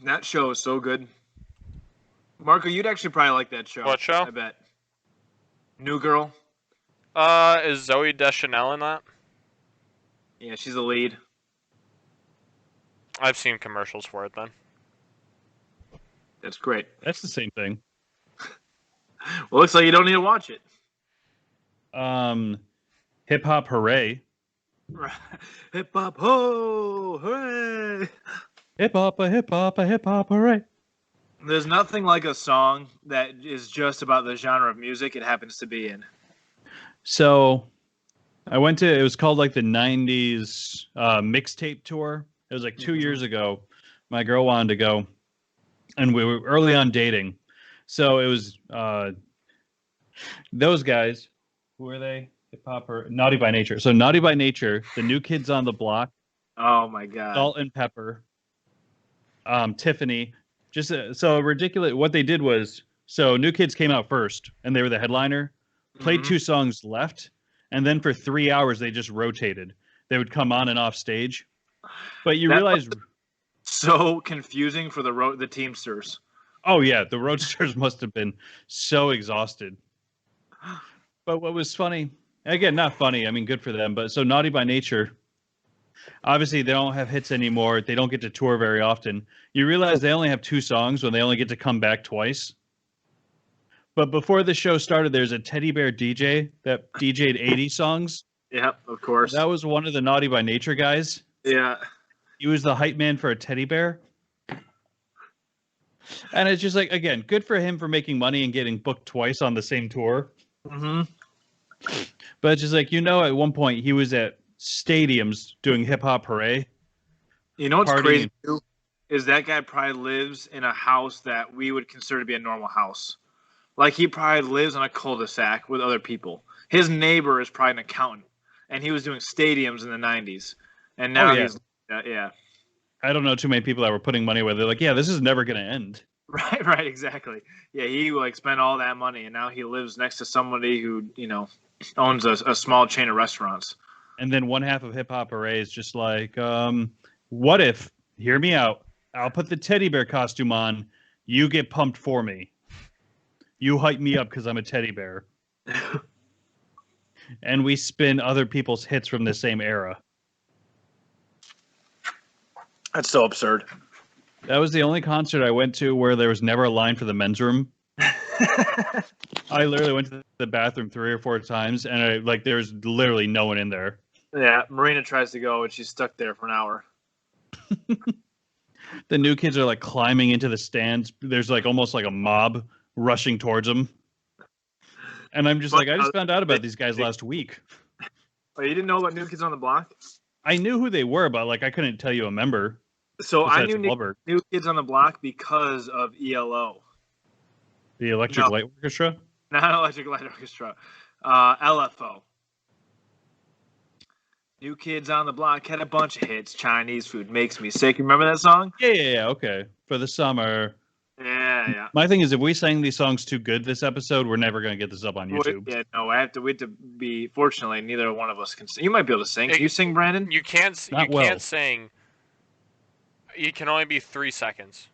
That show is so good. Marco, you'd actually probably like that show. What show? I bet. New Girl. Is Zoe Deschanel in that? Yeah, she's the lead. I've seen commercials for it then. That's great. That's the same thing. Well, looks like you don't need to watch it. Hip Hop Hooray. Hip hop ho, hooray! Hip hop, a hip hop, a hip hop hooray. There's nothing like a song that is just about the genre of music it happens to be in. So I went to, it was called like the 90s mixtape tour. It was like 2 years ago. My girl wanted to go, and we were early on dating. So it was those guys. Who are they? Hip Hop or Naughty by Nature. So Naughty by Nature, the New Kids on the Block, Oh my god. Salt and Pepper, Tiffany. Just so ridiculous. What they did was, so New Kids came out first, and they were the headliner. Played Mhm. 2 songs left, and then for 3 hours they just rotated. They would come on and off stage. But you That realize, So confusing for the Teamsters. oh yeah, the Roadsters must have been so exhausted. But what was funny, again, not funny, I mean, good for them, but so Naughty by Nature, obviously they don't have hits anymore. They don't get to tour very often. You realize they only have 2 songs when they only get to come back twice. But before the show started, there's a teddy bear DJ that DJ'd 80 songs. Yep, of course. That was one of the Naughty by Nature guys. Yeah. He was the hype man for a teddy bear. And it's just like, again, good for him for making money and getting booked twice on the same tour. Mm-hmm. But it's just like, at one point he was at stadiums doing Hip Hop Hooray. You know what's Partying. crazy too? Is that guy probably lives in a house that we would consider to be a normal house. Like he probably lives on a cul-de-sac with other people. His neighbor is probably an accountant, and he was doing stadiums in the 90s. And now yeah. he's yeah. I don't know too many people that were putting money where they're like, yeah, this is never going to end. Right, exactly. Yeah, he like spent all that money, and now he lives next to somebody who owns a small chain of restaurants. And then one half of Hip Hop Hooray is just like, what if, hear me out, I'll put the teddy bear costume on, you get pumped for me. You hype me up because I'm a teddy bear. And we spin other people's hits from the same era. That's so absurd. That was the only concert I went to where there was never a line for the men's room. I literally went to the bathroom 3 or 4 times, and there's literally no one in there. Yeah, Marina tries to go, and she's stuck there for an hour. The New Kids are like climbing into the stands. There's like almost like a mob rushing towards them. And I'm just like, I just found out about these guys last week. Oh, you didn't know about New Kids on the Block? I knew who they were, but like I couldn't tell you a member. So I besides knew Blubber. New Kids on the Block because of ELO. The Electric Light Orchestra? Not Electric Light Orchestra. LFO. New Kids on the Block had a bunch of hits. Chinese food makes me sick. Remember that song? Yeah, okay. For the summer. Yeah. My thing is, if we sang these songs too good this episode, we're never going to get this up on YouTube. Yeah, no, I have to wait to be. Fortunately, neither one of us can sing. You might be able to sing. Can you sing, Brandon? You can't. Not You well. can't sing. You can only be 3 seconds.